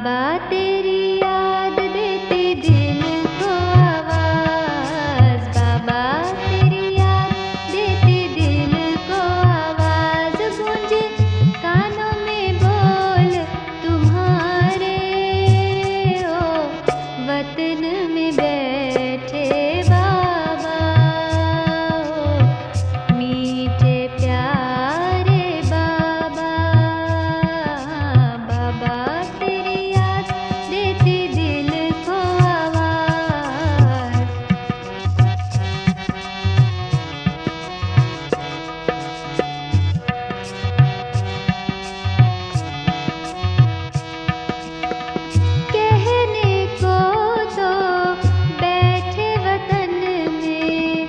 बाबा तेरी याद देती दिल को आवाज, बाबा तेरी याद देती दिल को आवाज, गूंजे कानों में बोल तुम्हारे ओ वतन में बैठे बाबा, ओ मीठे प्यारे बाबा, बाबा तेरी याद देती दिल को आवाज। कहने को तो बैठे वतन में,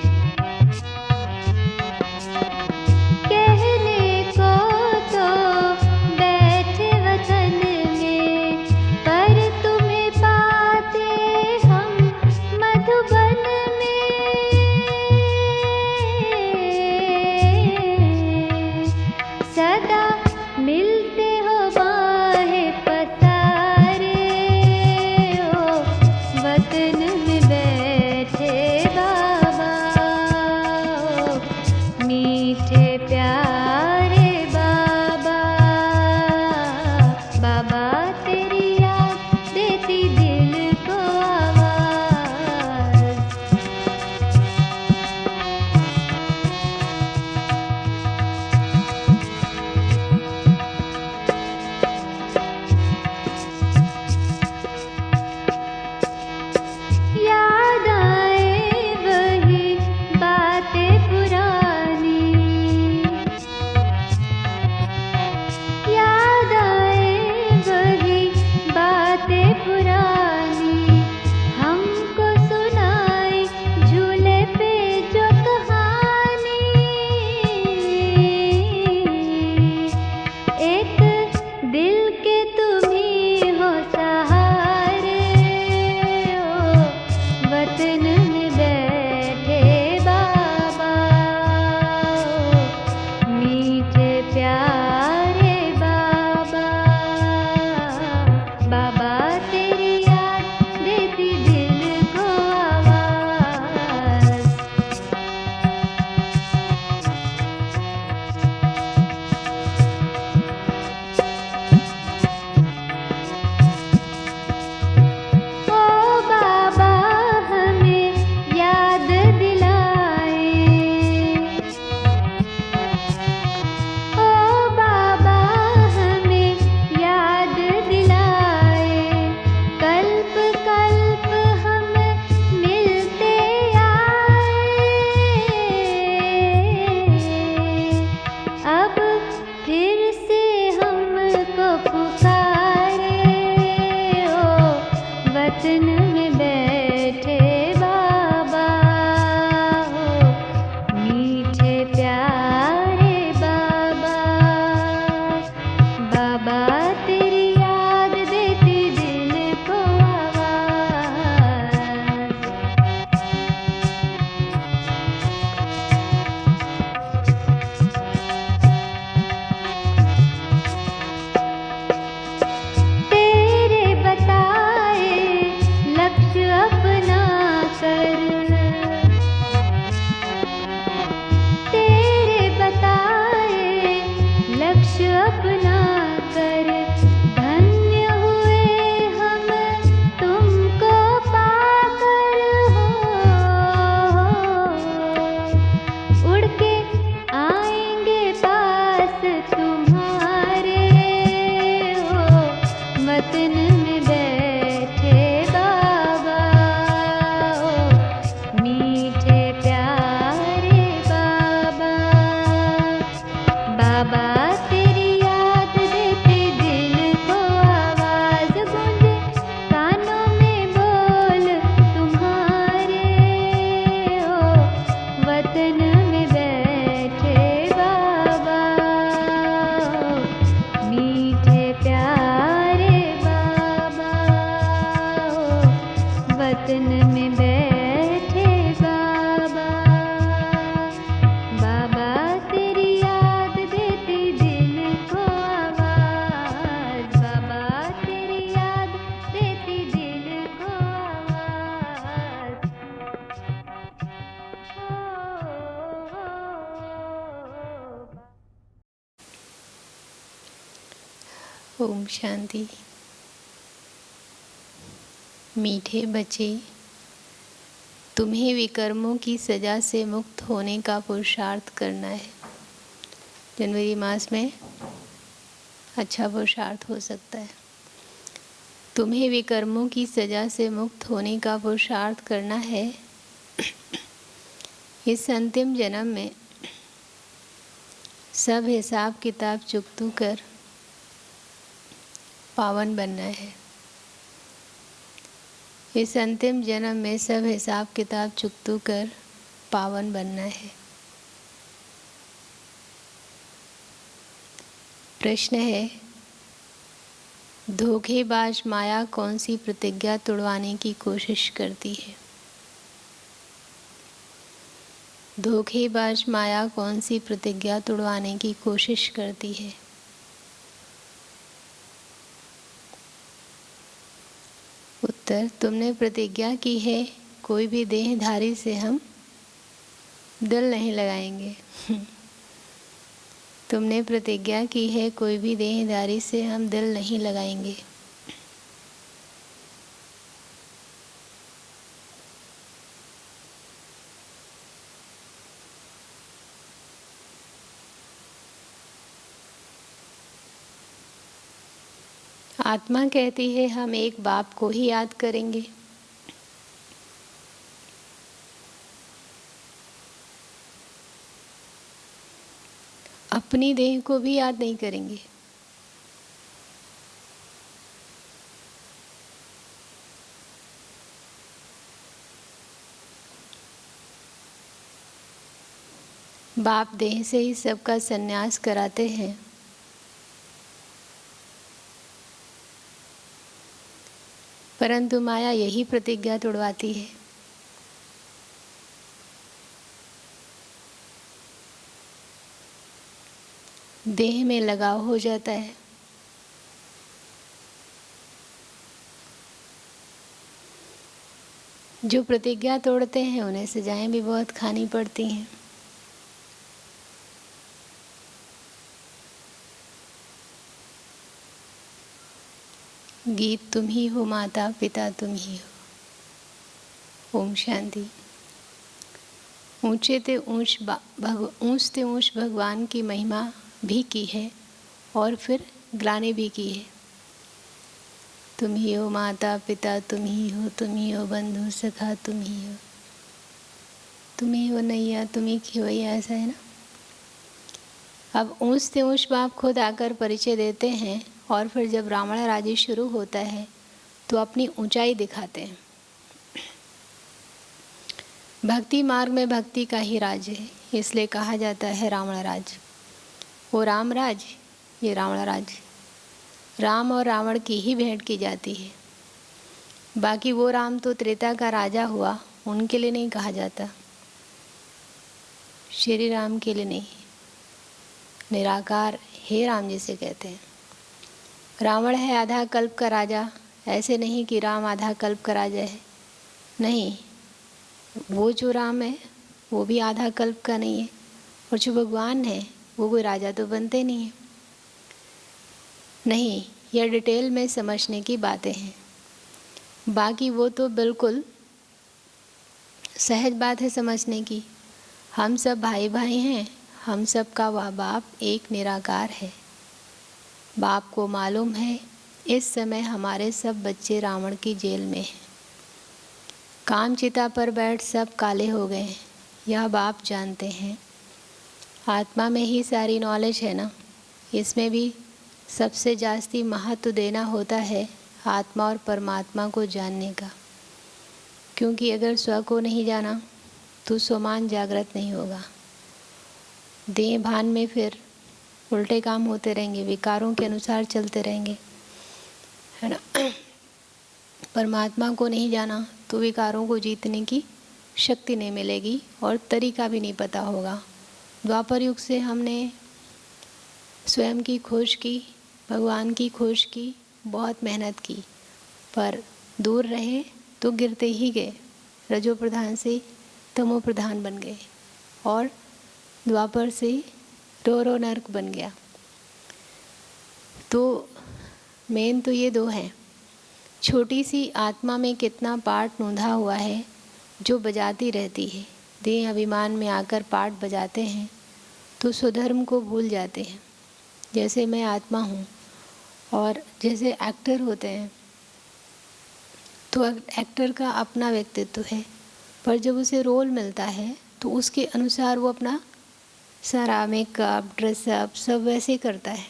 कहने को तो बैठे वतन में, पर तुम्हें पाते हम मधुबन में, सदा मिलते हो बाहें पसारे ओ वतन में बैठे बाबा, ओ मीठे प्यारे बाबा, बाबा तेरी याद देती दिल को आवाज। याद आए वही बातें पुरानी, याद आए वही बातें पुरानी, हमको सुनाई झूले पे जो कहानी, एक दिल के तुम ही हो सहारे ओ वतन में बैठे बाबा, ओ मीठे प्यारे बाबा, बाबा तेरी याद देती दिल को आवाज। ओ बाबा हमें याद दिलाए, ओ बाबा हमें याद दिलाए, कल्प कल्प हम मिलते आए, अब फिर से हमको पुकारे ओ वतन में बैठे बाबा, ओ मीठे प्यारे बाबा, बाबा तेरी याद देती दिल को आवाज। तेरे बताए लक्ष्य अपना कर, तेरे बताए लक्ष्य अपना कर, धन्य हुए हम तुमको पाकर हो, उड़ के आएंगे पास तुम्हारे हो वतन में बैठे बाबा, ओ मीठे प्यारे बाबा, बाबा तेरी याद देती दिल को आवाज, गूंजे कानों में बोल तुम्हारे ओ वतन में बैठे बाबा, ओ मीठे प्यारे बाबा, ओ वतन में बैठे बाबा, बाबा तेरी याद देती दिल को आवाज, बाबा तेरी याद ओम शांति। मीठे बच्चे, तुम्हें विकर्मों की सज़ा से मुक्त होने का पुरुषार्थ करना है। जनवरी मास में अच्छा पुरुषार्थ हो सकता है। तुम्हें विकर्मों की सज़ा से मुक्त होने का पुरुषार्थ करना है। इस अंतिम जन्म में सब हिसाब किताब चुकतू कर पावन बनना है। इस अंतिम जन्म में सब हिसाब किताब चुकतू कर पावन बनना है। प्रश्न है, धोखेबाज माया कौन सी प्रतिज्ञा तोड़वाने की कोशिश करती है? धोखेबाज माया कौन सी प्रतिज्ञा तोड़वाने की कोशिश करती है? उत्तर, तुमने प्रतिज्ञा की है कोई भी देहधारी से हम दिल नहीं लगाएंगे। तुमने प्रतिज्ञा की है कोई भी देहधारी से हम दिल नहीं लगाएंगे। आत्मा कहती है हम एक बाप को ही याद करेंगे। अपनी देह को भी याद नहीं करेंगे। बाप देह से ही सबका संन्यास कराते हैं। परंतु माया यही प्रतिज्ञा तोड़वाती है। देह में लगाव हो जाता है। जो प्रतिज्ञा तोड़ते हैं उन्हें सजाएं भी बहुत खानी पड़ती हैं। गीत तुम ही हो, माता पिता तुम ही हो। ओम शांति। ऊंचे ते ऊंच भगवान की महिमा भी की है और फिर ग्लानि भी की है। तुम ही हो माता पिता, तुम ही हो बंधु सखा, तुम ही हो नैया, तुम ही खिवैया, ऐसा है ना। अब ऊंच ते ऊंच बाप खुद आकर परिचय देते हैं और फिर जब रावण राज्य शुरू होता है तो अपनी ऊंचाई दिखाते हैं। भक्ति मार्ग में भक्ति का ही राज है, इसलिए कहा जाता है रावण राज। वो राम राज, ये रावण राज। राम और रावण की ही भेंट की जाती है। बाकी वो राम तो त्रेता का राजा हुआ, उनके लिए नहीं कहा जाता। श्री राम के लिए नहीं, निराकार हे राम जिसे कहते हैं। रावण है आधा कल्प का राजा, ऐसे नहीं कि राम आधा कल्प का राजा है, नहीं। वो जो राम है वो भी आधा कल्प का नहीं है, और जो भगवान है वो कोई राजा तो बनते नहीं है। नहीं, यह डिटेल में समझने की बातें हैं। बाकी वो तो बिल्कुल सहज बात है समझने की। हम सब भाई भाई हैं, हम सब का वह बाप एक निराकार है। बाप को मालूम है इस समय हमारे सब बच्चे रावण की जेल में हैं। काम चिता पर बैठ सब काले हो गए हैं, यह बाप जानते हैं। आत्मा में ही सारी नॉलेज है ना, इसमें भी सबसे जास्ती महत्व देना होता है आत्मा और परमात्मा को जानने का। क्योंकि अगर स्व को नहीं जाना तो स्वमान जागृत नहीं होगा। देह भान में फिर उल्टे काम होते रहेंगे, विकारों के अनुसार चलते रहेंगे, है ना। परमात्मा को नहीं जाना तो विकारों को जीतने की शक्ति नहीं मिलेगी और तरीका भी नहीं पता होगा। द्वापर युग से हमने स्वयं की खोज की, भगवान की खोज की, बहुत मेहनत की, पर दूर रहे तो गिरते ही गए। रजो प्रधान से तमो प्रधान बन गए और द्वापर से रो रो नर्क बन गया। तो मेन तो ये दो हैं। छोटी सी आत्मा में कितना पार्ट नूंधा हुआ है जो बजाती रहती है। देह अभिमान में आकर पार्ट बजाते हैं तो स्वधर्म को भूल जाते हैं। जैसे मैं आत्मा हूँ और जैसे एक्टर होते हैं तो एक्टर का अपना व्यक्तित्व है, पर जब उसे रोल मिलता है तो उसके अनुसार वो अपना सारा मेकअप ड्रेसअप सब वैसे करता है।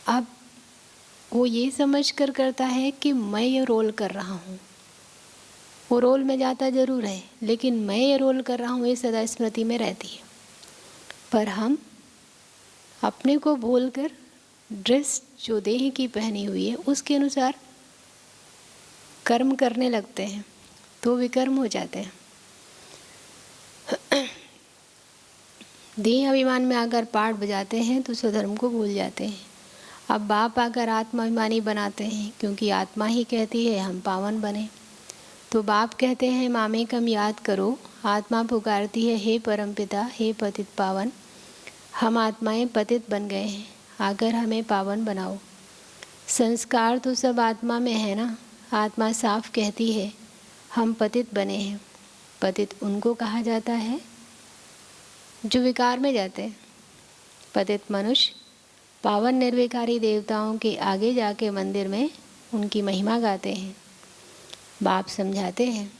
अब वो ये समझ कर करता है कि मैं ये रोल कर रहा हूँ। वो रोल में जाता ज़रूर है, लेकिन मैं ये रोल कर रहा हूँ ये सदा स्मृति में रहती है। पर हम अपने को भूलकर ड्रेस जो देह की पहनी हुई है उसके अनुसार कर्म करने लगते हैं तो विकर्म हो जाते हैं। देह अभिमान में आकर पाठ बजाते हैं तो स्वधर्म को भूल जाते हैं। अब बाप आकर आत्माभिमानी बनाते हैं, क्योंकि आत्मा ही कहती है हम पावन बने। तो बाप कहते हैं मामेकम याद करो। आत्मा पुकारती है हे परमपिता, हे पतित पावन। हम आत्माएं पतित बन गए हैं, आकर हमें पावन बनाओ। संस्कार तो सब आत्मा में है ना। आत्मा साफ कहती है हम पतित बने हैं। पतित उनको कहा जाता है जो विकार में जाते हैं। पतित मनुष्य पावन निर्विकारी देवताओं के आगे जाके मंदिर में उनकी महिमा गाते हैं। बाप समझाते हैं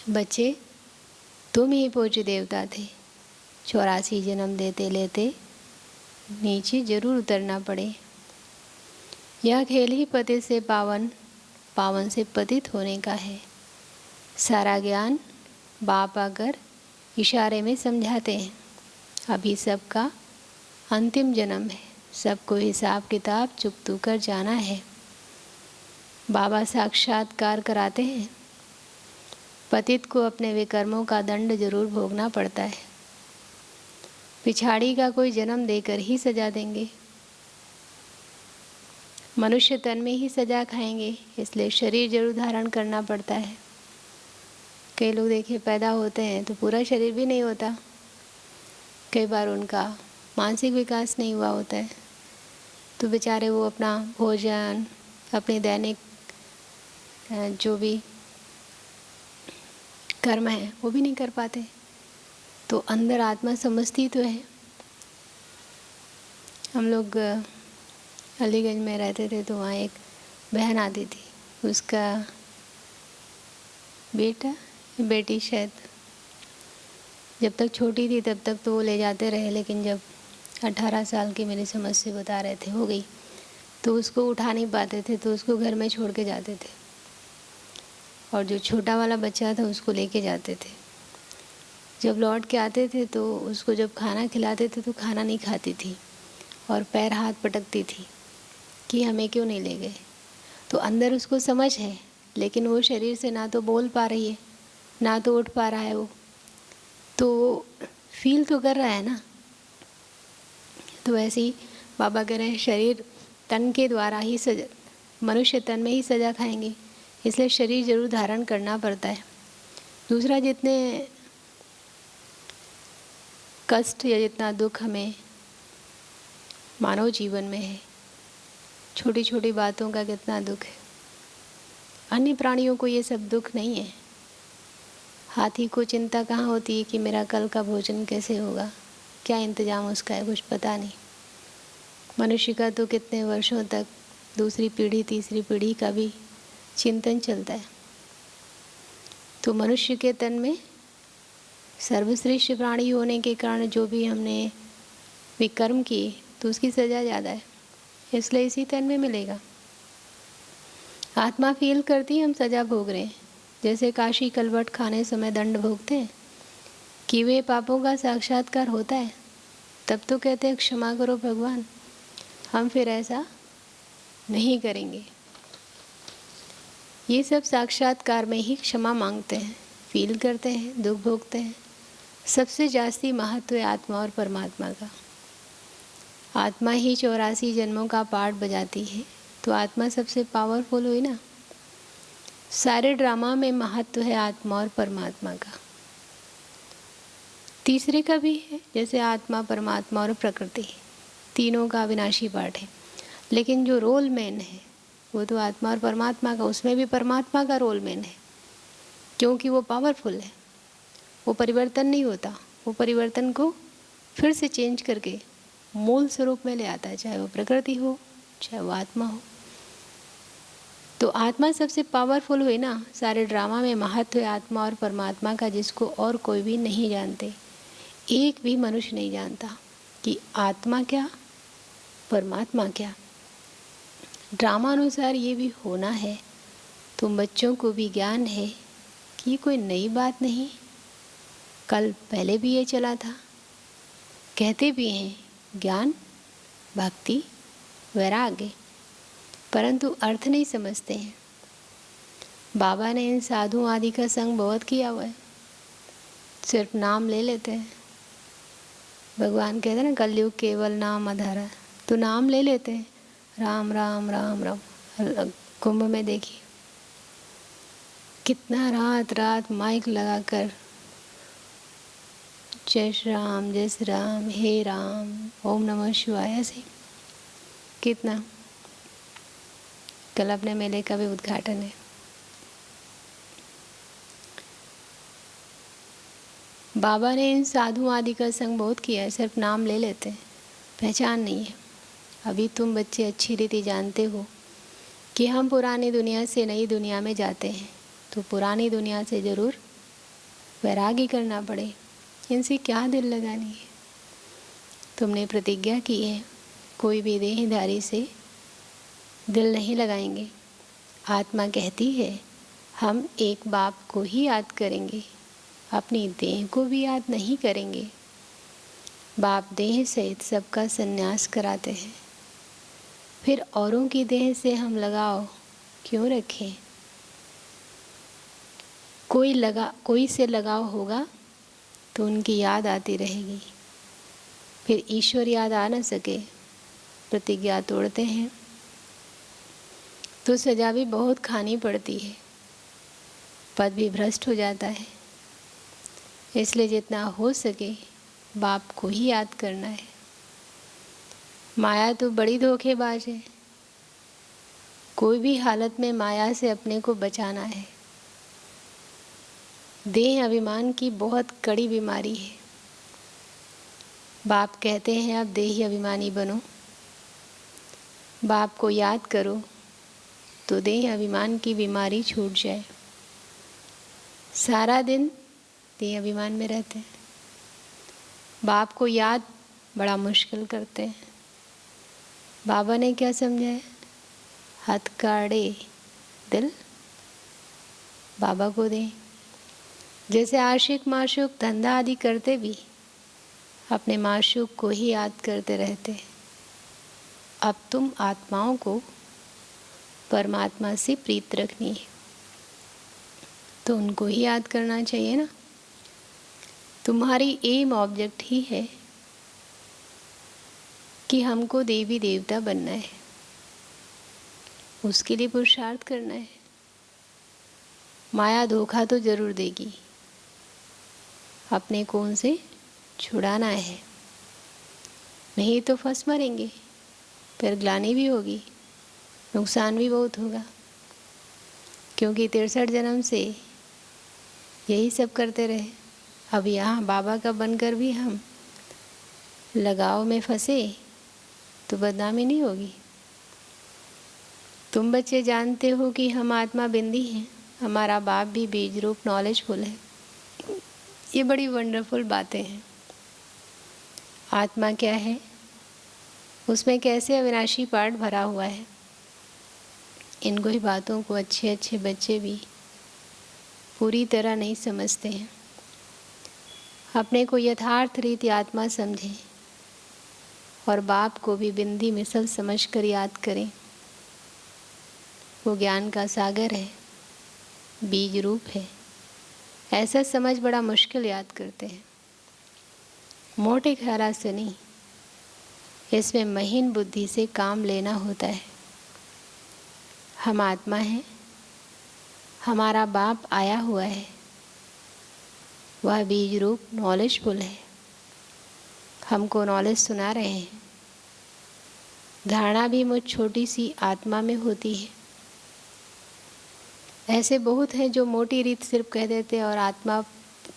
बच्चे तुम ही पूज्य देवता थे, 84 जन्म देते लेते नीचे जरूर उतरना पड़े। यह खेल ही पतित से पावन, पावन से पतित होने का है। सारा ज्ञान बाप आकर इशारे में समझाते हैं। अभी सबका अंतिम जन्म है, सबको हिसाब किताब चुकतू कर जाना है। बाबा साक्षात्कार कराते हैं पतित को अपने विकर्मों का दंड जरूर भोगना पड़ता है। पिछाड़ी का कोई जन्म देकर ही सजा देंगे। मनुष्य तन में ही सजा खाएंगे, इसलिए शरीर जरूर धारण करना पड़ता है। कई लोग देखिए पैदा होते हैं तो पूरा शरीर भी नहीं होता। कई बार उनका मानसिक विकास नहीं हुआ होता है, तो बेचारे वो अपना भोजन, अपने दैनिक जो भी कर्म है वो भी नहीं कर पाते। तो अंदर आत्मा समझती तो है। हम लोग अलीगंज में रहते थे तो वहाँ एक बहन आती थी, उसका बेटा बेटी शायद जब तक छोटी थी तब तक तो वो ले जाते रहे, लेकिन जब 18 साल की मेरी समझ से बता रहे थे हो गई तो उसको उठा नहीं पाते थे, तो उसको घर में छोड़ के जाते थे। और जो छोटा वाला बच्चा था उसको लेके जाते थे। जब लौट के आते थे तो उसको जब खाना खिलाते थे तो खाना नहीं खाती थी और पैर हाथ पटकती थी कि हमें क्यों नहीं ले गए। तो अंदर उसको समझ है, लेकिन वो शरीर से ना तो बोल पा रही है ना तो उठ पा रहा है। वो तो फील तो कर रहा है ना। तो वैसे ही बाबा कह रहे हैं शरीर तन के द्वारा ही सजा, मनुष्य तन में ही सजा खाएंगे, इसलिए शरीर जरूर धारण करना पड़ता है। दूसरा, जितने कष्ट या जितना दुख हमें मानव जीवन में है, छोटी छोटी बातों का कितना दुख है। अन्य प्राणियों को ये सब दुख नहीं है। हाथी को चिंता कहाँ होती है कि मेरा कल का भोजन कैसे होगा, क्या इंतजाम उसका है, कुछ पता नहीं। मनुष्य का तो कितने वर्षों तक दूसरी पीढ़ी तीसरी पीढ़ी का भी चिंतन चलता है। तो मनुष्य के तन में सर्वश्रेष्ठ प्राणी होने के कारण जो भी हमने विकर्म किए तो उसकी सज़ा ज़्यादा है, इसलिए इसी तन में मिलेगा। आत्मा फील करती है हम सज़ा भोग रहे हैं, जैसे काशी कलवट खाने समय दंड भोगते हैं कि वे पापों का साक्षात्कार होता है, तब तो कहते हैं क्षमा करो भगवान, हम फिर ऐसा नहीं करेंगे। ये सब साक्षात्कार में ही क्षमा मांगते हैं, फील करते हैं, दुख भोगते हैं। सबसे जास्ती महत्व है आत्मा और परमात्मा का। आत्मा ही 84 जन्मों का पार्ट बजाती है, तो आत्मा सबसे पावरफुल हुई ना। सारे ड्रामा में महत्व है आत्मा और परमात्मा का। तीसरे का भी है, जैसे आत्मा परमात्मा और प्रकृति, तीनों का अविनाशी पार्ट है। लेकिन जो रोल मैन है वो तो आत्मा और परमात्मा का, उसमें भी परमात्मा का रोल मैन है, क्योंकि वो पावरफुल है, वो परिवर्तन नहीं होता, वो परिवर्तन को फिर से चेंज करके मूल स्वरूप में ले आता है, चाहे वो प्रकृति हो चाहे वो आत्मा हो। तो आत्मा सबसे पावरफुल हुई ना। सारे ड्रामा में महत्व है आत्मा और परमात्मा का, जिसको और कोई भी नहीं जानते। एक भी मनुष्य नहीं जानता कि आत्मा क्या परमात्मा क्या। ड्रामा अनुसार ये भी होना है। तुम बच्चों को भी ज्ञान है कि ये कोई नई बात नहीं, कल पहले भी ये चला था। कहते भी हैं ज्ञान, भक्ति, वैराग्य, परंतु अर्थ नहीं समझते हैं। बाबा ने इन साधु आदि का संग बहुत किया हुआ है, सिर्फ नाम ले लेते हैं। भगवान कहते हैं ना, कलयुग केवल नाम आधारा, तो नाम ले लेते हैं, राम राम राम राम। कुंभ में देखिए कितना रात रात माइक लगाकर जय श्री राम, हे राम, ओम नमः शिवाय, ऐसे कितना। कल अपने मेले का भी उद्घाटन है। बाबा ने इन साधु आदि का संग बहुत किया है, सिर्फ नाम ले लेते हैं, पहचान नहीं है। अभी तुम बच्चे अच्छी रीति जानते हो कि हम पुरानी दुनिया से नई दुनिया में जाते हैं, तो पुरानी दुनिया से ज़रूर वैरागी करना पड़े। इनसे क्या दिल लगानी है। तुमने प्रतिज्ञा की है कोई भी देहधारी से दिल नहीं लगाएंगे। आत्मा कहती है हम एक बाप को ही याद करेंगे, अपनी देह को भी याद नहीं करेंगे। बाप देह सहित सबका संन्यास कराते हैं, फिर औरों की देह से हम लगाव क्यों रखें। कोई से लगाव होगा तो उनकी याद आती रहेगी, फिर ईश्वर याद आ न सके, प्रतिज्ञा तोड़ते हैं तो सजा भी बहुत खानी पड़ती है, पद भी भ्रष्ट हो जाता है। इसलिए जितना हो सके बाप को ही याद करना है। माया तो बड़ी धोखेबाज है, कोई भी हालत में माया से अपने को बचाना है। देह अभिमान की बहुत कड़ी बीमारी है। बाप कहते हैं अब देही अभिमानी बनो, बाप को याद करो तो देह अभिमान की बीमारी छूट जाए। सारा दिन देह अभिमान में रहते हैं, बाप को याद बड़ा मुश्किल करते हैं। बाबा ने क्या समझाया, हथकड़े दिल बाबा को दें। जैसे आशिक माशूक धंधा आदि करते भी अपने माशूक को ही याद करते रहते, अब तुम आत्माओं को परमात्मा से प्रीत रखनी है तो उनको ही याद करना चाहिए ना। तुम्हारी एम ऑब्जेक्ट ही है कि हमको देवी देवता बनना है, उसके लिए पुरुषार्थ करना है। माया धोखा तो जरूर देगी, अपने को उनसे छुड़ाना है, नहीं तो फंस मरेंगे, फिर ग्लानि भी होगी, नुकसान भी बहुत होगा। क्योंकि 63 जन्म से यही सब करते रहे। अब यहाँ बाबा का बनकर भी हम लगाव में फंसे तो बदनामी नहीं होगी। तुम बच्चे जानते हो कि हम आत्मा बिंदी हैं, हमारा बाप भी बीज रूप नॉलेजफुल है। ये बड़ी वंडरफुल बातें हैं। आत्मा क्या है, उसमें कैसे अविनाशी पार्ट भरा हुआ है, इनको ही बातों को अच्छे अच्छे बच्चे भी पूरी तरह नहीं समझते हैं। अपने को यथार्थ रीति आत्मा समझें और बाप को भी बिंदी मिसल समझकर याद करें। वो ज्ञान का सागर है, बीज रूप है, ऐसा समझ बड़ा मुश्किल याद करते हैं। मोटे ख्याल से नहीं, इसमें महीन बुद्धि से काम लेना होता है। हम आत्मा हैं, हमारा बाप आया हुआ है, वह बीज रूप नॉलेजफुल है, हमको नॉलेज सुना रहे हैं। धारणा भी मुझ छोटी सी आत्मा में होती है। ऐसे बहुत हैं जो मोटी रीत सिर्फ कह देते हैं और आत्मा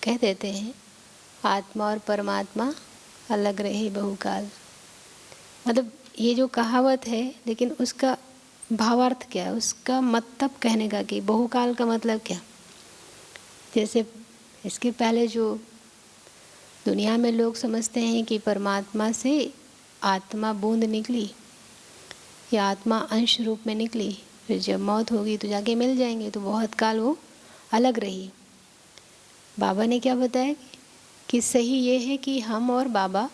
कह देते हैं, आत्मा और परमात्मा अलग रहे बहुकाल। मतलब ये जो कहावत है, लेकिन उसका भावार्थ क्या है, उसका मतलब कहने का कि बहुकाल का मतलब क्या। जैसे इसके पहले जो दुनिया में लोग समझते हैं कि परमात्मा से आत्मा बूंद निकली या आत्मा अंश रूप में निकली, फिर जब मौत होगी तो जाके मिल जाएंगे, तो बहुत काल वो अलग रही। बाबा ने क्या बताया कि सही ये है कि हम और बाबा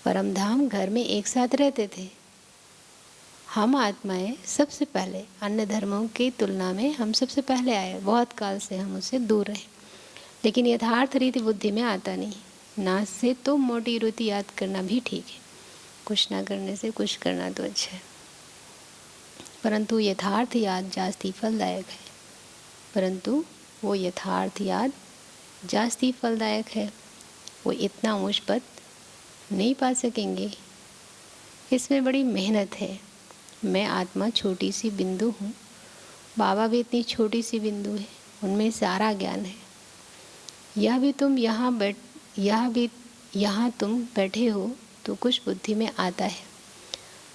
परमधाम घर में एक साथ रहते थे। हम आत्माएं सबसे पहले, अन्य धर्मों की तुलना में हम सबसे पहले आए, बहुत काल से हम उससे दूर रहे। लेकिन यथार्थ रीति बुद्धि में आता नहीं। नाच से तो मोटी रोटी याद करना भी ठीक है, कुछ ना करने से कुछ करना तो अच्छा है, परंतु यथार्थ याद जास्ती फलदायक है। परंतु वो यथार्थ याद जास्ती फलदायक है, वो इतना ऊंच पद नहीं पा सकेंगे। इसमें बड़ी मेहनत है। मैं आत्मा छोटी सी बिंदु हूँ, बाबा भी इतनी छोटी सी बिंदु है, उनमें सारा ज्ञान है। यहाँ तुम बैठे हो तो कुछ बुद्धि में आता है,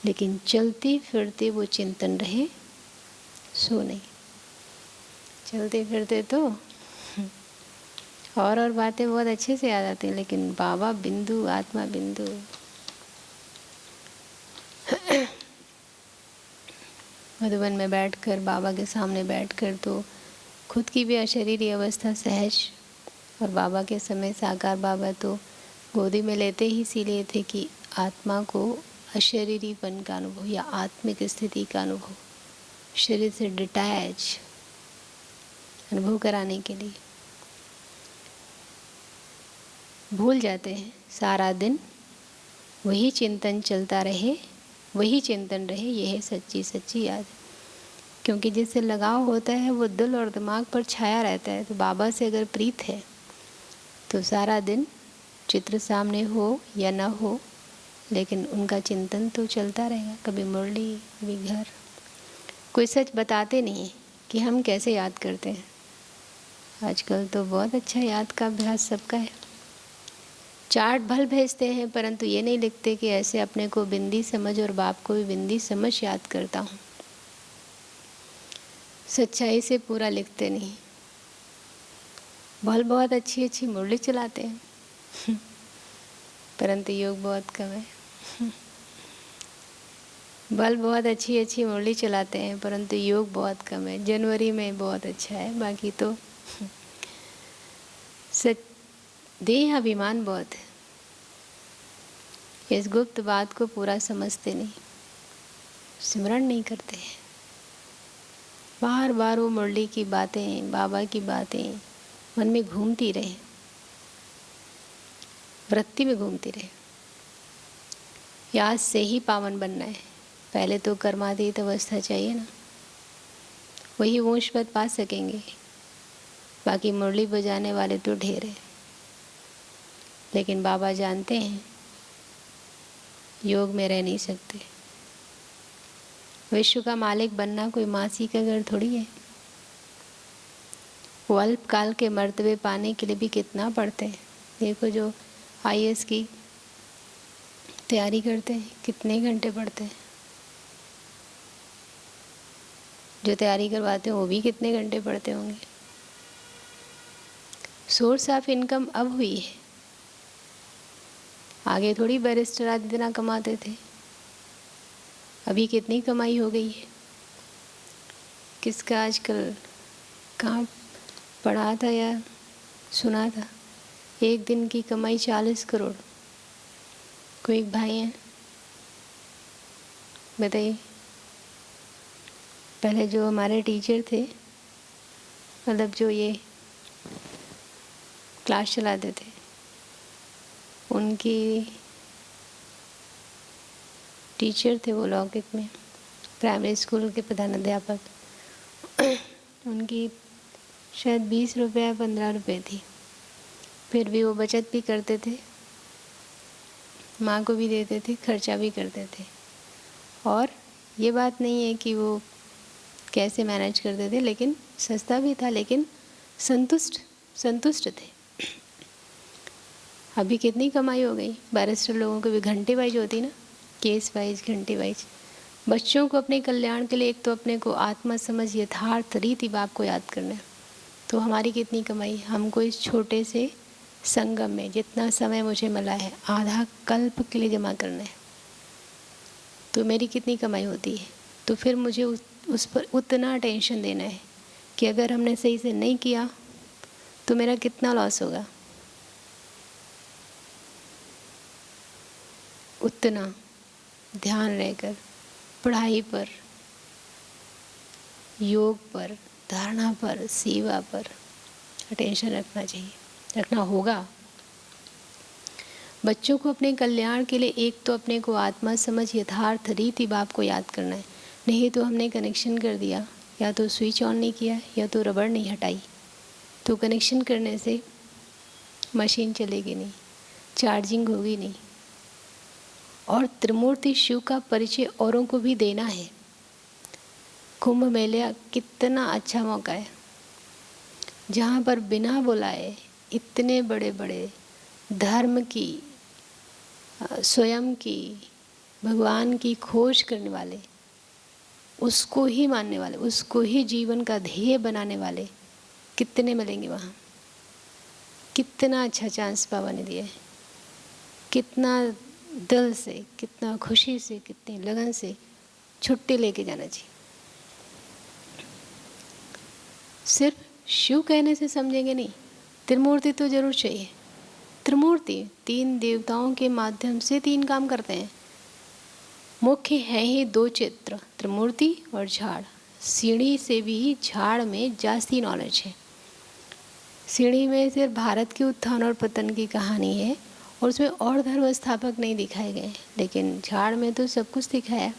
लेकिन चलते फिरते वो चिंतन रहे सो नहीं। चलते फिरते तो और बातें बहुत अच्छे से याद आती हैं, लेकिन बाबा बिंदु, आत्मा बिंदु। मधुबन में बैठकर, बाबा के सामने बैठकर तो खुद की भी अशरीरी अवस्था सहज, और बाबा के समय साकार बाबा तो गोदी में लेते ही इसीलिए थे कि आत्मा को अशरीरीपन का अनुभव या आत्मिक स्थिति का अनुभव, शरीर से डिटैच अनुभव कराने के लिए। भूल जाते हैं, सारा दिन वही चिंतन चलता रहे, वही चिंतन रहे, यह है सच्ची सच्ची याद। क्योंकि जिससे लगाव होता है वो दिल और दिमाग पर छाया रहता है। तो बाबा से अगर प्रीत है तो सारा दिन चित्र सामने हो या न हो, लेकिन उनका चिंतन तो चलता रहेगा। कभी मुरली, कभी घर। कोई सच बताते नहीं कि हम कैसे याद करते हैं। आजकल तो बहुत अच्छा याद का अभ्यास सबका है। चार्ट भल भेजते हैं, परंतु ये नहीं लिखते कि ऐसे अपने को बिंदी समझ और बाप को भी बिंदी समझ याद करता हूँ। सच्चाई से पूरा लिखते नहीं। भल बहुत अच्छी अच्छी मुरली चलाते हैं परंतु योग बहुत कम है। बल बहुत अच्छी अच्छी मुरली चलाते हैं, परंतु योग बहुत कम है। जनवरी में बहुत अच्छा है, बाकी तो सच देह अभिमान बहुत है। इस गुप्त बात को पूरा समझते नहीं, सिमरण नहीं करते हैं। बार बार वो मुरली की बातें, बाबा की बातें मन में घूमती रहे, वृत्ति में घूमती रहे। याद से ही पावन बनना है। पहले तो कर्मातीत अवस्था चाहिए ना, वही ऊंच पद पा सकेंगे। बाकी मुरली बजाने वाले तो ढेर है, लेकिन बाबा जानते हैं योग में रह नहीं सकते। विश्व का मालिक बनना कोई मासी का घर थोड़ी है। वो अल्पकाल के मर्तबे पाने के लिए भी कितना पढ़ते हैं। देखो जो IAS की तैयारी करते हैं, कितने घंटे पढ़ते हैं। जो तैयारी करवाते हैं वो भी कितने घंटे पढ़ते होंगे। सोर्स ऑफ इनकम अब हुई है, आगे थोड़ी बैरिस्टर आदि इतना कमाते थे। अभी कितनी कमाई हो गई है। किसका आजकल कहाँ पढ़ा था या सुना था, एक दिन की कमाई 40 करोड़। कोई एक भाई हैं, बताइए। पहले जो हमारे टीचर थे, मतलब जो ये क्लास चलाते थे, उनकी टीचर थे वो लौकिक में, प्राइमरी स्कूल के प्रधानाध्यापक। उनकी शायद 20 रुपये या 15 रुपये थी। फिर भी वो बचत भी करते थे, माँ को भी देते थे, खर्चा भी करते थे। और ये बात नहीं है कि वो कैसे मैनेज करते थे, लेकिन सस्ता भी था, लेकिन संतुष्ट थे। अभी कितनी कमाई हो गई, बैरिस्टर लोगों को भी घंटे वाइज होती ना, केस वाइज, घंटे वाइज। बच्चों को अपने कल्याण के लिए एक तो अपने को आत्मा समझ यथार्थ रीति बाप को याद करना है, तो हमारी कितनी कमाई। हमको इस छोटे से संगम में जितना समय मुझे मिला है आधा कल्प के लिए जमा करना है, तो मेरी कितनी कमाई होती है। तो फिर मुझे उस पर उतना टेंशन देना है कि अगर हमने सही से नहीं किया तो मेरा कितना लॉस होगा, उतना ध्यान रहकर पढ़ाई पर, योग पर, धारणा पर, सेवा पर अटेंशन रखना चाहिए, रखना होगा। बच्चों को अपने कल्याण के लिए एक तो अपने को आत्मा समझ यथार्थ रीति बाप को याद करना है। नहीं तो हमने कनेक्शन कर दिया, या तो स्विच ऑन नहीं किया, या तो रबड़ नहीं हटाई, तो कनेक्शन करने से मशीन चलेगी नहीं, चार्जिंग होगी नहीं। और त्रिमूर्ति शिव का परिचय औरों को भी देना है। कुंभ मेला कितना अच्छा मौका है जहाँ पर बिना बुलाए इतने बड़े बड़े धर्म की, स्वयं की, भगवान की खोज करने वाले, उसको ही मानने वाले, उसको ही जीवन का ध्येय बनाने वाले कितने मिलेंगे वहाँ। कितना अच्छा चांस बाबा ने दिया है, कितना दिल से, कितना खुशी से, कितनी लगन से छुट्टी लेके जाना चाहिए। सिर्फ शिव कहने से समझेंगे नहीं, त्रिमूर्ति तो जरूर चाहिए। त्रिमूर्ति 3 देवताओं के माध्यम से 3 काम करते हैं। मुख्य है ही 2 चित्र, त्रिमूर्ति और झाड़। सीढ़ी से भी झाड़ में जास्ती नॉलेज है। सीढ़ी में सिर्फ भारत के उत्थान और पतन की कहानी है और उसमें और धर्म स्थापक नहीं दिखाए गए, लेकिन झाड़ में तो सब कुछ दिखाया।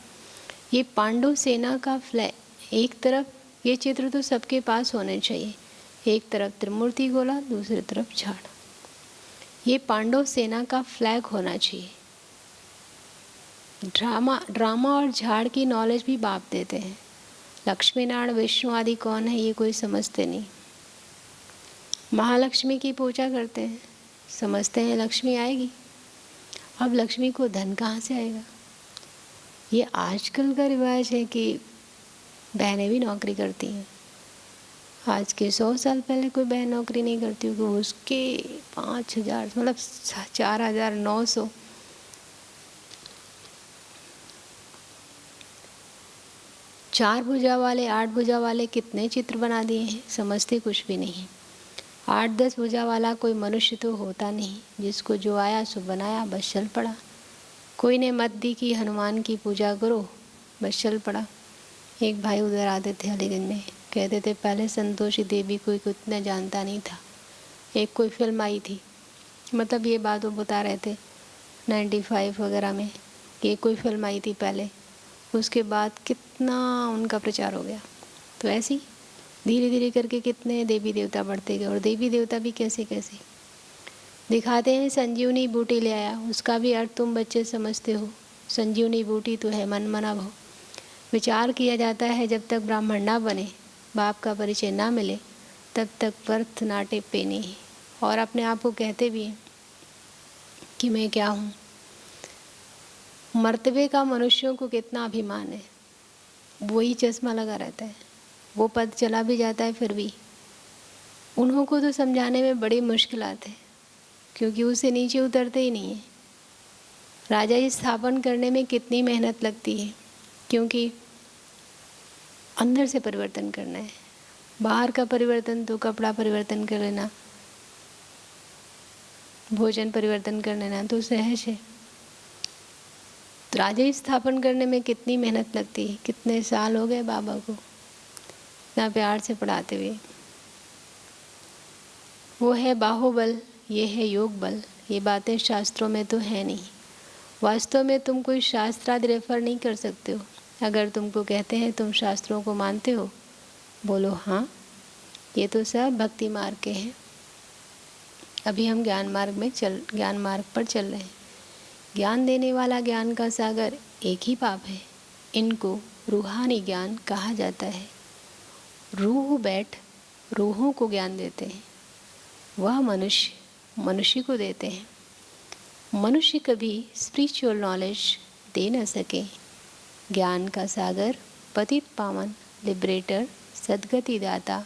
ये पांडव सेना का फ्लैग, एक तरफ ये चित्र तो सबके पास होने चाहिए, एक तरफ त्रिमूर्ति गोला, दूसरी तरफ झाड़। ये पांडव सेना का फ्लैग होना चाहिए। ड्रामा और झाड़ की नॉलेज भी बाप देते हैं। लक्ष्मी नारायण विष्णु आदि कौन है ये कोई समझते नहीं। महालक्ष्मी की पूजा करते हैं, समझते हैं लक्ष्मी आएगी। अब लक्ष्मी को धन कहाँ से आएगा। ये आजकल का रिवाज है कि बहनें भी नौकरी करती हैं। आज के 100 साल पहले कोई बहन नौकरी नहीं करती होगी, उसके 5000 मतलब 4900 4 भुजा वाले, 8 भुजा वाले कितने चित्र बना दिए हैं, समझते कुछ भी नहीं। 8-10 भुजा वाला कोई मनुष्य तो होता नहीं, जिसको जो आया सो बनाया, बस चल पड़ा। कोई ने मत दी कि हनुमान की पूजा करो, बस चल पड़ा। एक भाई उधर आते थे अलीगंज में, कहते थे पहले संतोषी देवी कोई उतना जानता नहीं था। एक कोई फिल्म आई थी, मतलब ये बात वो बता रहे थे 95 वगैरह में कि कोई फिल्म आई थी पहले, उसके बाद कितना उनका प्रचार हो गया। तो ऐसे ही धीरे धीरे करके कितने देवी देवता बढ़ते गए। और देवी देवता भी कैसे कैसे दिखाते हैं। संजीवनी बूटी ले आया, उसका भी अर्थ तुम बच्चे समझते हो। संजीवनी बूटी तो है मन मना भव। विचार किया जाता है जब तक ब्राह्मण ना बने, बाप का परिचय ना मिले, तब तक पर्थ नाटे पे नहीं। और अपने आप को कहते भी हैं कि मैं क्या हूँ। मर्तबे का मनुष्यों को कितना अभिमान है, वही चश्मा लगा रहता है, वो पद चला भी जाता है फिर भी उन्हों को तो समझाने में बड़ी मुश्किलात है, क्योंकि उससे नीचे उतरते ही नहीं है। राजा जी स्थापन करने में कितनी मेहनत लगती है, क्योंकि अंदर से परिवर्तन करना है। बाहर का परिवर्तन तो कपड़ा परिवर्तन कर लेना, भोजन परिवर्तन कर लेना तो सहज है। तो राजा स्थापन करने में कितनी मेहनत लगती है। कितने साल हो गए बाबा को इतना प्यार से पढ़ाते हुए। वो है बाहुबल, ये है योग बल। ये बातें शास्त्रों में तो है नहीं। वास्तव में तुम कोई शास्त्रादि रेफर नहीं कर सकते हो। अगर तुमको कहते हैं तुम शास्त्रों को मानते हो, बोलो हाँ, ये तो सब भक्ति मार्ग के हैं। अभी हम ज्ञान मार्ग पर चल रहे हैं। ज्ञान देने वाला ज्ञान का सागर एक ही बाप है। इनको रूहानी ज्ञान कहा जाता है। रूह बैठ रूहों को ज्ञान देते हैं, वह मनुष्य मनुष्य को देते हैं। मनुष्य कभी स्पिरिचुअल नॉलेज दे न सके। ज्ञान का सागर, पतित पावन, लिबरेटर, सद्गति दाता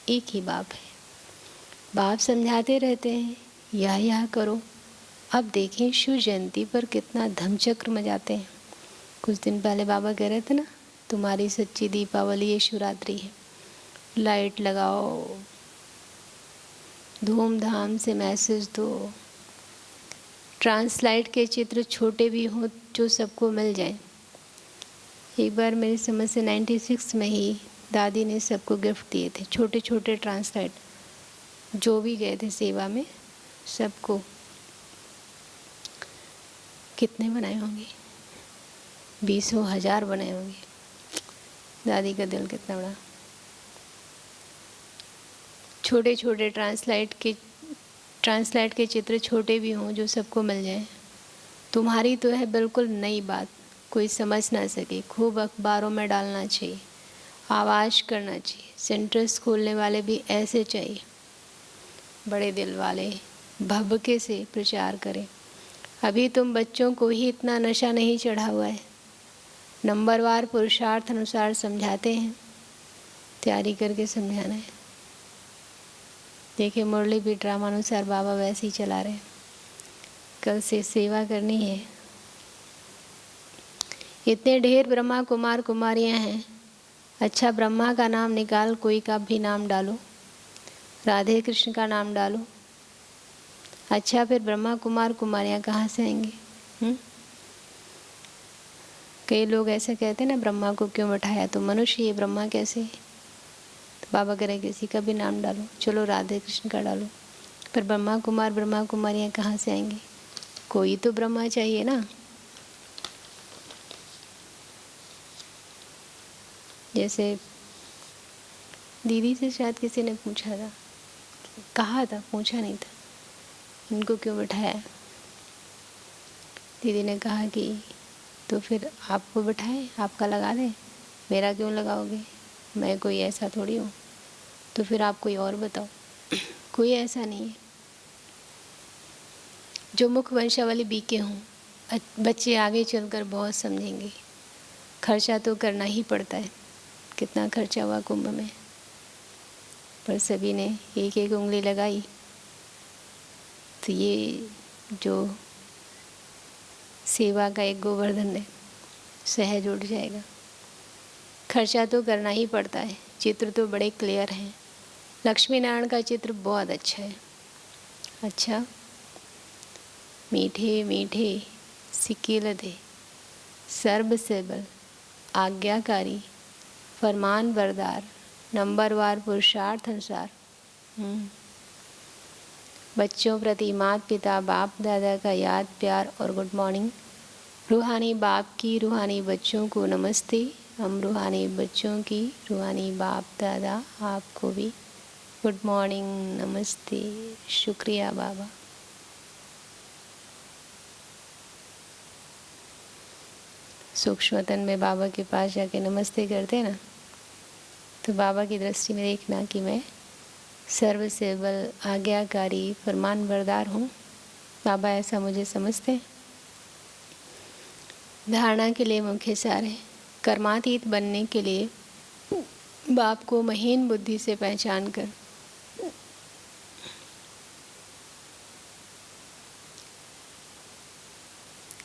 एक ही बाप है। बाप समझाते रहते हैं, यह करो। अब देखें शिव जयंती पर कितना धमचक्र मचाते हैं। कुछ दिन पहले बाबा कह रहे थे ना, तुम्हारी सच्ची दीपावली ये शिवरात्रि है। लाइट लगाओ, धूमधाम से मैसेज दो, ट्रांसलाइट के चित्र छोटे भी हों जो सबको मिल जाए। एक बार मेरी समझ से 96 में ही दादी ने सबको गिफ्ट दिए थे, छोटे छोटे ट्रांसलाइट, जो भी गए थे सेवा में सबको। कितने बनाए होंगे? 20,000 बनाए होंगे। दादी का दिल कितना बड़ा। छोटे छोटे ट्रांसलाइट के चित्र छोटे भी हों जो सबको मिल जाए। तुम्हारी तो है बिल्कुल नई बात, कोई समझ ना सके। खूब अखबारों में डालना चाहिए, आवाज़ करना चाहिए। सेंटर्स खोलने वाले भी ऐसे चाहिए, बड़े दिल वाले, भभके से प्रचार करें। अभी तुम बच्चों को ही इतना नशा नहीं चढ़ा हुआ है। नंबरवार पुरुषार्थ अनुसार समझाते हैं, तैयारी करके समझाना है। देखिए मुरली भी ड्रामानुसार बाबा वैसे ही चला रहे हैं। कल से सेवा करनी है। इतने ढेर ब्रह्मा कुमार कुमारियां हैं। अच्छा, ब्रह्मा का नाम निकाल, कोई का भी नाम डालो, राधे कृष्ण का नाम डालो। अच्छा, फिर ब्रह्मा कुमार कुमारियां कहाँ से आएंगे? कई लोग ऐसे कहते हैं ना, ब्रह्मा को क्यों बैठाया? तो मनुष्य ये ब्रह्मा कैसे? तो बाबा कह रहे किसी का भी नाम डालो, चलो राधे कृष्ण का डालो। पर ब्रह्मा कुमार ब्रह्मा कुमारियां कहाँ से आएंगे? कोई तो ब्रह्मा चाहिए ना। जैसे दीदी से शायद किसी ने पूछा था, कहा था, पूछा नहीं था, इनको क्यों बैठाया? दीदी ने कहा कि तो फिर आपको बैठाएं, आपका लगा दें, मेरा क्यों लगाओगे? मैं कोई ऐसा थोड़ी हूँ। तो फिर आप कोई और बताओ। कोई ऐसा नहीं है जो मुख वंशावली बीके हों। बच्चे आगे चलकर बहुत समझेंगे। खर्चा तो करना ही पड़ता है। कितना खर्चा हुआ कुंभ में, पर सभी ने एक एक उंगली लगाई तो ये जो सेवा का एक गोवर्धन है सहज उठ जाएगा। खर्चा तो करना ही पड़ता है। चित्र तो बड़े क्लियर हैं। लक्ष्मी नारायण का चित्र बहुत अच्छा है। अच्छा, मीठे मीठे सिकिलधे, सर्ब सेबल, आज्ञाकारी, फरमान बरदार, नंबरवार पुरुषार्थ अनुसार। बच्चों प्रति माता पिता बाप दादा का याद प्यार और गुड मॉर्निंग। रूहानी बाप की रूहानी बच्चों को नमस्ते। हम रूहानी बच्चों की रूहानी बाप दादा आपको भी गुड मॉर्निंग, नमस्ते, शुक्रिया बाबा। सूक्ष्मतन में बाबा के पास जाके नमस्ते करते ना, तो बाबा की दृष्टि में देखना कि मैं सर्वसेवल, आज्ञाकारी, फरमान बरदार हूँ। बाबा ऐसा मुझे समझते हैं। धारणा के लिए मुख्य सार है। कर्मातीत बनने के लिए बाप को महीन बुद्धि से पहचान कर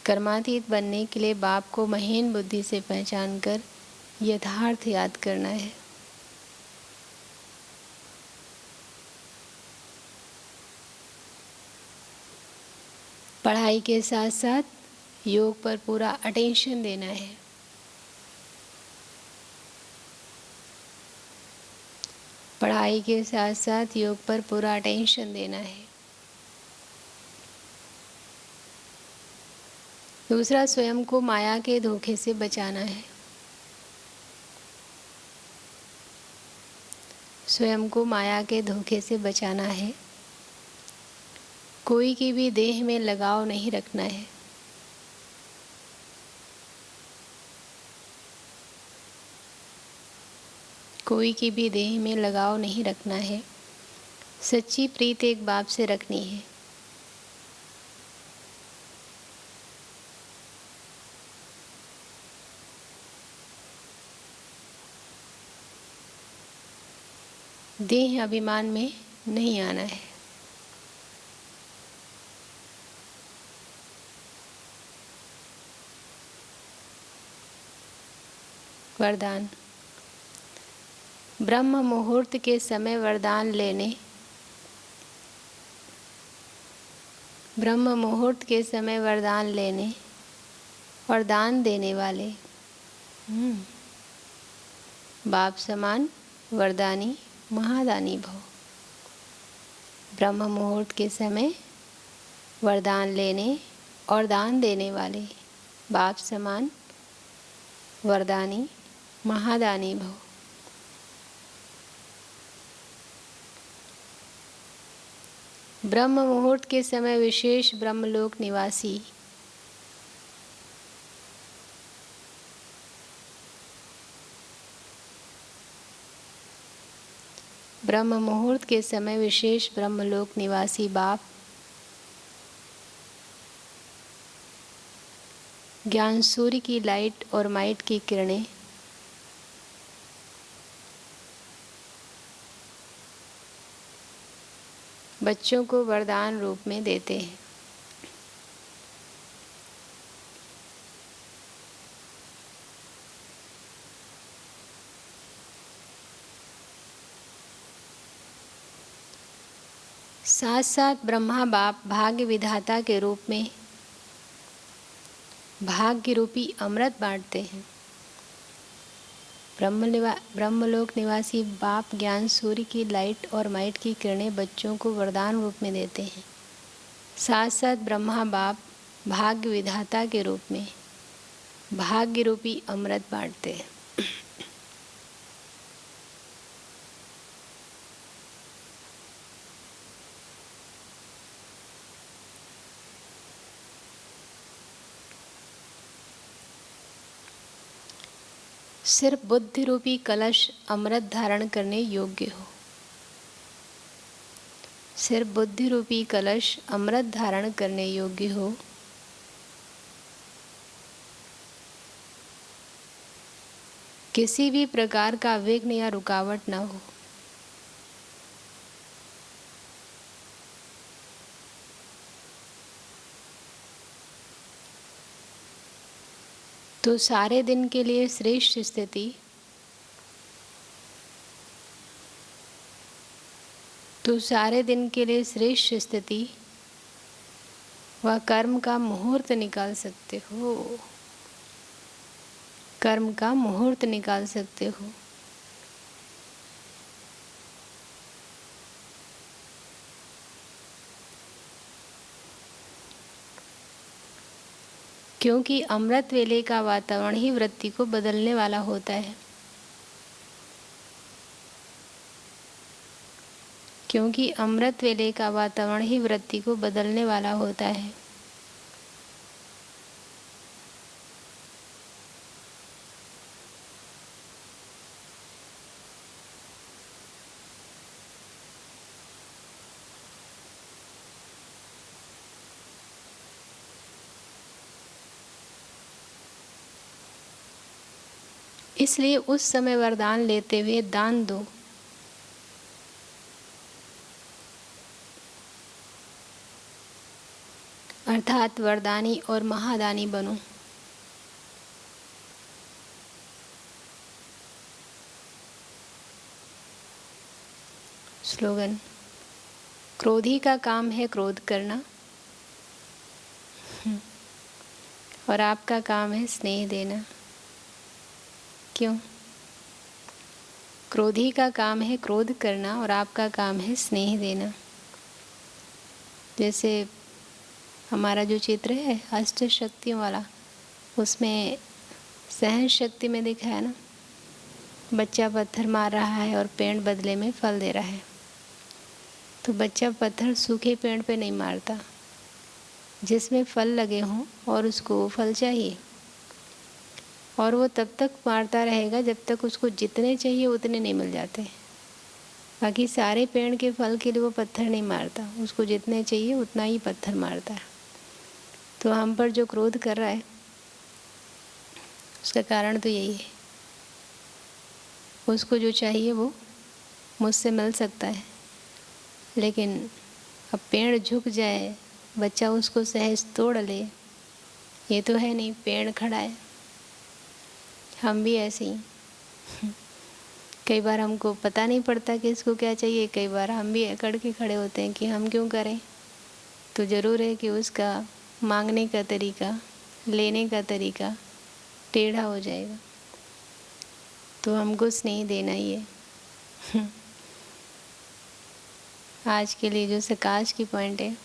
कर्मातीत बनने के लिए बाप को महीन बुद्धि से पहचान कर यथार्थ याद करना है। पढ़ाई के साथ साथ योग पर पूरा अटेंशन देना है। पढ़ाई के साथ साथ योग पर पूरा अटेंशन देना है। दूसरा, स्वयं को माया के धोखे से बचाना है। स्वयं को माया के धोखे से बचाना है। कोई की भी देह में लगाव नहीं रखना है। कोई की भी देह में लगाव नहीं रखना है। सच्ची प्रीत एक बाप से रखनी है। देह अभिमान में नहीं आना है। वरदान। ब्रह्म मुहूर्त के समय वरदान लेने, ब्रह्म मुहूर्त के समय वरदान लेने और दान देने वाले बाप समान वरदानी महादानी भव। ब्रह्म मुहूर्त के समय वरदान लेने और दान देने वाले बाप समान वरदानी महादानी भव। ब्रह्म मुहूर्त के समय विशेष ब्रह्मलोक निवासी ब्रह्म मुहूर्त के समय विशेष ब्रह्मलोक निवासी बाप ज्ञान सूर्य की लाइट और माइट की किरणें बच्चों को वरदान रूप में देते हैं। साथ साथ ब्रह्मा बाप भाग्य विधाता के रूप में भाग्य रूपी अमृत बांटते हैं। ब्रह्मलोक निवासी बाप ज्ञान सूर्य की लाइट और माइट की किरणें बच्चों को वरदान रूप में देते हैं। साथ साथ ब्रह्मा बाप भाग्य विधाता के रूप में भाग्य रूपी अमृत बांटते हैं। सिर्फ बुद्धि रूपी कलश अमृत धारण करने योग्य हो। सिर्फ बुद्धि रूपी कलश अमृत धारण करने योग्य हो। किसी भी प्रकार का विघ्न या रुकावट न हो। तो सारे दिन के लिए श्रेष्ठ स्थिति व कर्म का मुहूर्त निकाल सकते हो। कर्म का मुहूर्त निकाल सकते हो। क्योंकि अमृत वेले का वातावरण ही वृत्ति को बदलने वाला होता है। क्योंकि अमृत वेले का वातावरण ही वृत्ति को बदलने वाला होता है। इसलिए उस समय वरदान लेते हुए दान दो। अर्थात वरदानी और महादानी बनो। स्लोगन। क्रोधी का काम है क्रोध करना और आपका काम है स्नेह देना। क्यों? क्रोधी का काम है क्रोध करना और आपका काम है स्नेह देना। जैसे हमारा जो चित्र है अष्ट शक्तियों वाला, उसमें सहन शक्ति में दिखा है ना, बच्चा पत्थर मार रहा है और पेड़ बदले में फल दे रहा है। तो बच्चा पत्थर सूखे पेड़ पे नहीं मारता, जिसमें फल लगे हों और उसको फल चाहिए। और वो तब तक मारता रहेगा जब तक उसको जितने चाहिए उतने नहीं मिल जाते। बाकी सारे पेड़ के फल के लिए वो पत्थर नहीं मारता, उसको जितने चाहिए उतना ही पत्थर मारता है। तो हम पर जो क्रोध कर रहा है उसका कारण तो यही है। उसको जो चाहिए वो मुझसे मिल सकता है, लेकिन अब पेड़ झुक जाए, बच्चा उसको सहज तोड़ ले, ये तो है नहीं। पेड़ खड़ा है, हम भी ऐसे ही कई बार हमको पता नहीं पड़ता कि इसको क्या चाहिए। कई बार हम भी अकड़ के खड़े होते हैं कि हम क्यों करें। तो ज़रूर है कि उसका मांगने का तरीका, लेने का तरीका टेढ़ा हो जाएगा। तो हमको स्नेह देना ही है। आज के लिए जो सकाश की पॉइंट है,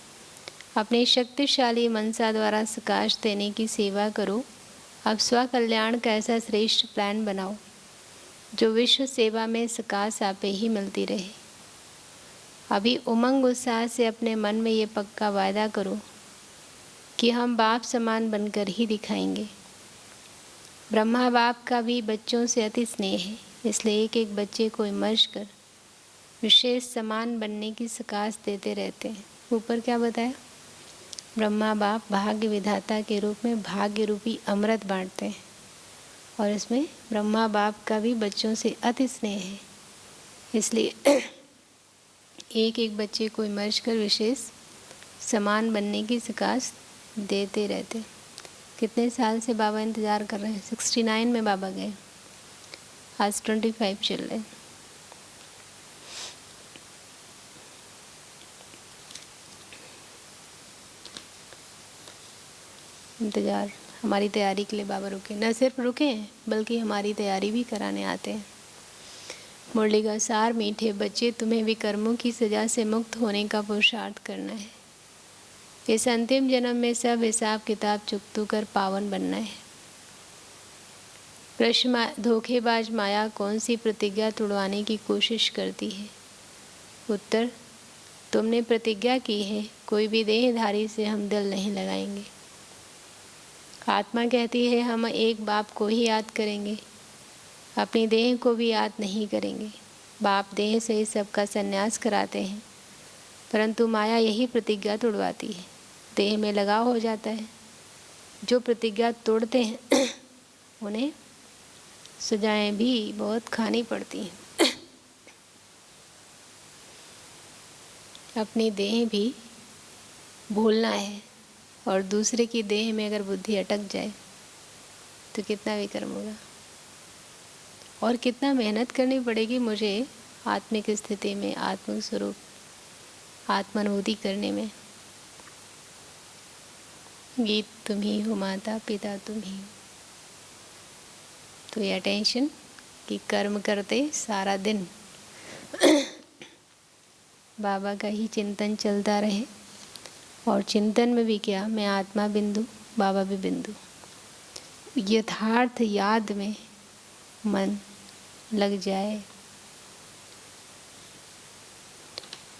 अपने शक्तिशाली मनसा द्वारा सकाश देने की सेवा करो। अब स्व कल्याण का ऐसा श्रेष्ठ प्लान बनाओ जो विश्व सेवा में सकाश आपे ही मिलती रहे। अभी उमंग उत्साह से अपने मन में ये पक्का वायदा करो कि हम बाप समान बनकर ही दिखाएंगे। ब्रह्मा बाप का भी बच्चों से अति स्नेह है, इसलिए एक एक बच्चे को इमर्श कर विशेष समान बनने की सकाश देते रहते हैं। ऊपर क्या बताया? ब्रह्मा बाप भाग्य विधाता के रूप में भाग्य रूपी अमृत बांटते हैं, और इसमें ब्रह्मा बाप का भी बच्चों से अति स्नेह है, इसलिए एक एक बच्चे को इमर्श कर विशेष समान बनने की सकाश देते रहते हैं। कितने साल से बाबा इंतज़ार कर रहे हैं? 69 में बाबा गए, आज 25 चल रहे हैं। इंतज़ार, हमारी तैयारी के लिए बाबा रुके। न सिर्फ रुके हैं बल्कि हमारी तैयारी भी कराने आते हैं। मुरली का सार, मीठे बच्चे, तुम्हें विकर्मों की सज़ा से मुक्त होने का पुरुषार्थ करना है। इस अंतिम जन्म में सब हिसाब किताब चुकतू कर पावन बनना है। प्रश्न, धोखेबाज माया कौन सी प्रतिज्ञा तोड़वाने की कोशिश करती है? उत्तर, तुमने प्रतिज्ञा की है कोई भी देहधारी से हम दिल नहीं लगाएंगे। आत्मा कहती है हम एक बाप को ही याद करेंगे, अपनी देह को भी याद नहीं करेंगे। बाप देह से ही सबका संन्यास कराते हैं, परंतु माया यही प्रतिज्ञा तोड़वाती है, देह में लगाव हो जाता है। जो प्रतिज्ञा तोड़ते हैं उन्हें सजाएं भी बहुत खानी पड़ती हैं। अपनी देह भी भूलना है, और दूसरे की देह में अगर बुद्धि अटक जाए तो कितना विकर्म होगा, और कितना मेहनत करनी पड़ेगी मुझे आत्मिक स्थिति में, आत्मिक स्वरूप आत्मानुभूति करने में। गीत तुम ही हो, माता पिता तुम ही हो। तो ये अटेंशन कि कर्म करते सारा दिन बाबा का ही चिंतन चलता रहे, और चिंतन में भी क्या, मैं आत्मा बिंदु, बाबा भी बिंदु, यथार्थ याद में मन लग जाए।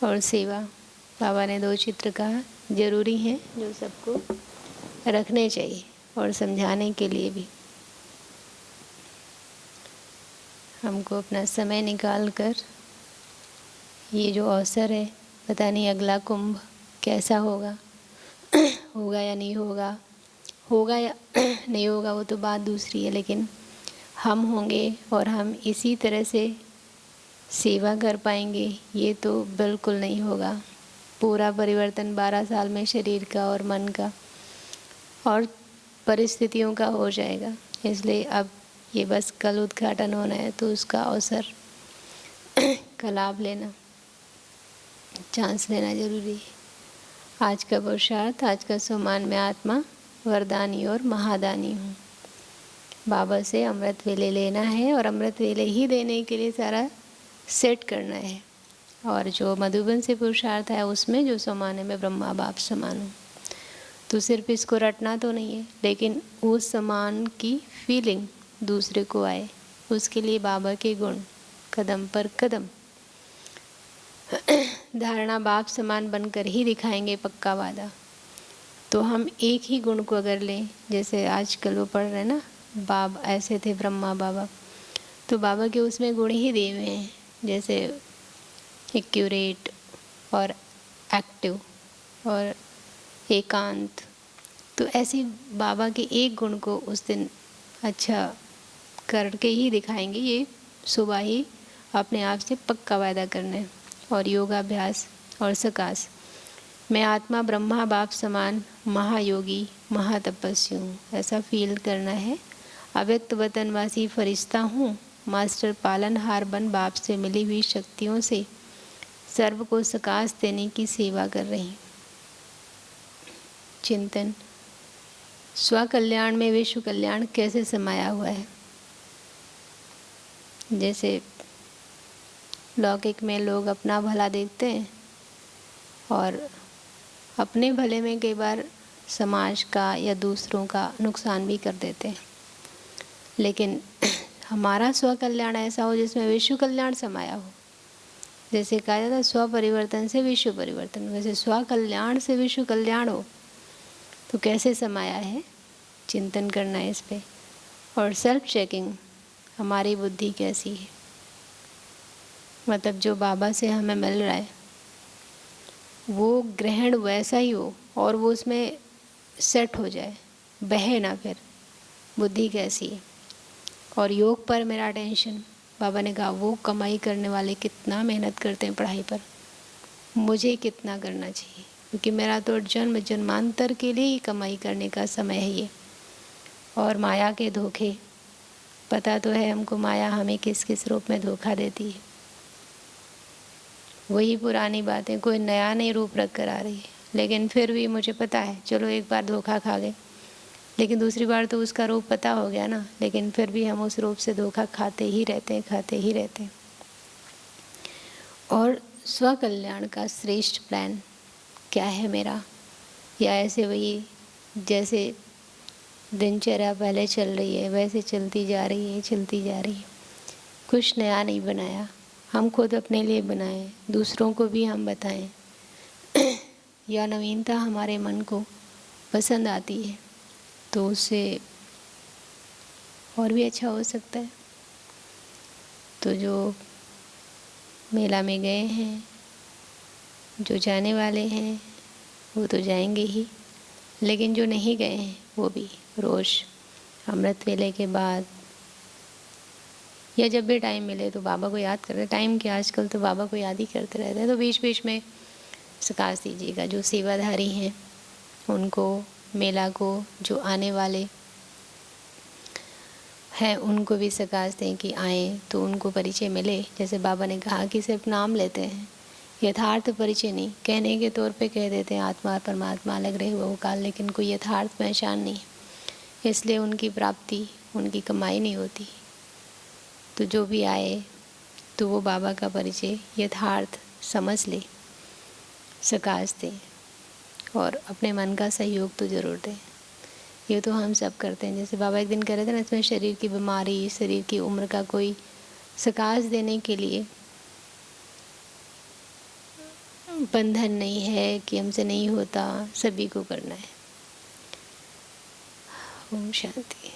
और सेवा, बाबा ने 2 चित्र कहा जरूरी हैं जो सबको रखने चाहिए और समझाने के लिए भी। हमको अपना समय निकाल कर ये जो अवसर है, पता नहीं अगला कुंभ कैसा होगा, होगा या नहीं होगा, होगा या नहीं होगा वो तो बात दूसरी है, लेकिन हम होंगे और हम इसी तरह से सेवा कर पाएंगे ये तो बिल्कुल नहीं होगा। पूरा परिवर्तन 12 साल में शरीर का और मन का और परिस्थितियों का हो जाएगा। इसलिए अब ये बस कल उद्घाटन होना है, तो उसका अवसर का लाभ लेना, चांस लेना जरूरी है। आज का पुरुषार्थ, आज का सम्मान, मैं आत्मा वरदानी और महादानी हूँ। बाबा से अमृत वेले लेना है, और अमृत वेले ही देने के लिए सारा सेट करना है। और जो मधुबन से पुरुषार्थ है उसमें जो समान है, मैं ब्रह्मा बाप समान हूँ। तो सिर्फ इसको रटना तो नहीं है, लेकिन उस समान की फीलिंग दूसरे को आए, उसके लिए बाबा के गुण कदम पर कदम धारणा बाप समान बनकर ही दिखाएंगे, पक्का वादा। तो हम एक ही गुण को अगर लें, जैसे आजकल वो पढ़ रहे हैं ना, बाबा ऐसे थे ब्रह्मा बाबा, तो बाबा के उसमें गुण ही दिए हुए हैं, जैसे एक्यूरेट और एक्टिव और एकांत। तो ऐसी बाबा के एक गुण को उस दिन अच्छा करके ही दिखाएंगे, ये सुबह ही अपने आप से पक्का वायदा करना है। और योगाभ्यास और सकाश, मैं आत्मा ब्रह्मा बाप समान महायोगी महातपस्वी हूँ, ऐसा फील करना है। अव्यक्त वतनवासी फरिश्ता हूँ, मास्टर पालनहार बन बाप से मिली हुई शक्तियों से सर्व को सकाश देने की सेवा कर रही। चिंतन, स्व कल्याण में विश्व कल्याण कैसे समाया हुआ है। जैसे लौकिक में लोग अपना भला देखते हैं और अपने भले में कई बार समाज का या दूसरों का नुकसान भी कर देते हैं, लेकिन हमारा स्व कल्याण ऐसा हो जिसमें विश्व कल्याण समाया हो। जैसे कहा जाता है स्व परिवर्तन से विश्व परिवर्तन, वैसे स्व कल्याण से विश्व कल्याण हो तो कैसे समाया है, चिंतन करना है इस पे। और सेल्फ चेकिंग, हमारी बुद्धि कैसी है, मतलब जो बाबा से हमें मिल रहा है वो ग्रहण वैसा ही हो और वो उसमें सेट हो जाए, बहे ना फिर, बुद्धि कैसी है। और योग पर मेरा टेंशन, बाबा ने कहा वो कमाई करने वाले कितना मेहनत करते हैं पढ़ाई पर, मुझे कितना करना चाहिए, क्योंकि मेरा तो जन्म जन्मांतर के लिए ही कमाई करने का समय है ये। और माया के धोखे, पता तो है हमको माया हमें किस किस रूप में धोखा देती है। वही पुरानी बातें, कोई नया नई रूप रख कर आ रही है, लेकिन फिर भी मुझे पता है चलो एक बार धोखा खा गए, लेकिन दूसरी बार तो उसका रूप पता हो गया ना, लेकिन फिर भी हम उस रूप से धोखा खाते ही रहते हैं, खाते ही रहते हैं। और स्व कल्याण का श्रेष्ठ प्लान क्या है मेरा, या ऐसे वही जैसे दिनचर्या पहले चल रही है वैसे चलती जा रही है, चलती जा रही है। कुछ नया नहीं बनाया, हम खुद अपने लिए बनाएं, दूसरों को भी हम बताएं। या नवीनता हमारे मन को पसंद आती है तो उससे और भी अच्छा हो सकता है। तो जो मेला में गए हैं, जो जाने वाले हैं वो तो जाएंगे ही, लेकिन जो नहीं गए हैं वो भी रोज़ अमृत वेले के बाद या जब भी टाइम मिले तो बाबा को याद करते। टाइम के आजकल तो बाबा को याद ही करते रहते हैं, तो बीच बीच में सकाश दीजिएगा। जो सेवाधारी हैं उनको, मेला को जो आने वाले हैं उनको भी सकाश दें कि आएँ तो उनको परिचय मिले। जैसे बाबा ने कहा कि सिर्फ नाम लेते हैं, यथार्थ परिचय नहीं, कहने के तौर पे कह देते हैं आत्मा परमात्मा अलग रहे वो काल, लेकिन कोई यथार्थ पहचान नहीं, इसलिए उनकी प्राप्ति, उनकी कमाई नहीं होती। तो जो भी आए तो वो बाबा का परिचय यथार्थ समझ ले, सकाश दें और अपने मन का सहयोग तो ज़रूर दें। ये तो हम सब करते हैं। जैसे बाबा एक दिन कह रहे थे ना, इसमें शरीर की बीमारी, शरीर की उम्र का कोई सकाश देने के लिए बंधन नहीं है कि हमसे नहीं होता, सभी को करना है। ओम शांति।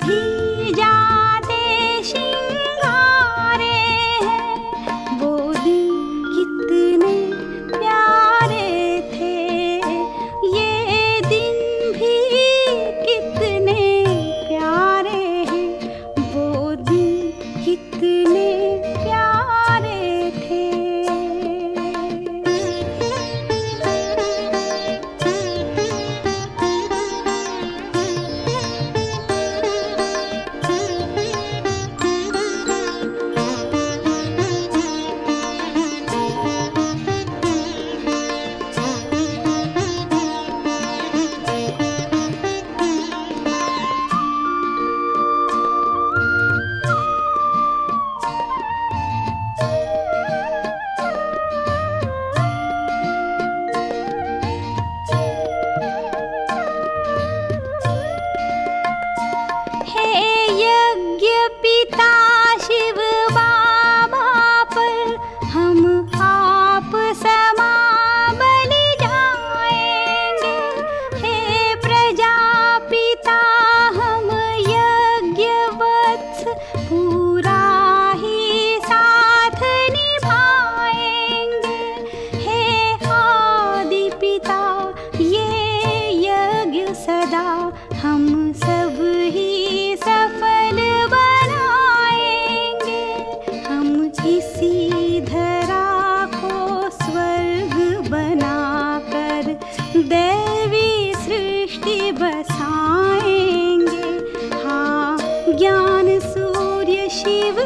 भी जाते श्रृंगारे हैं, वो दिन कितने प्यारे थे, ये दिन भी कितने प्यारे हैं, वो दिन कितने प्यारे थे। हे यज्ञ पिता शिव बाबा पर हम आप समा बलि जाएंगे, हे प्रजापिता हम यज्ञ वत्स पूरा ही साथ निभाएंगे, हे आदि पिता ये यज्ञ सदा हम सब ही सफल बनाएंगे, हम इसी धरा को स्वर्ग बनाकर दैवी सृष्टि बसाएंगे। हाँ, ज्ञान सूर्य शिव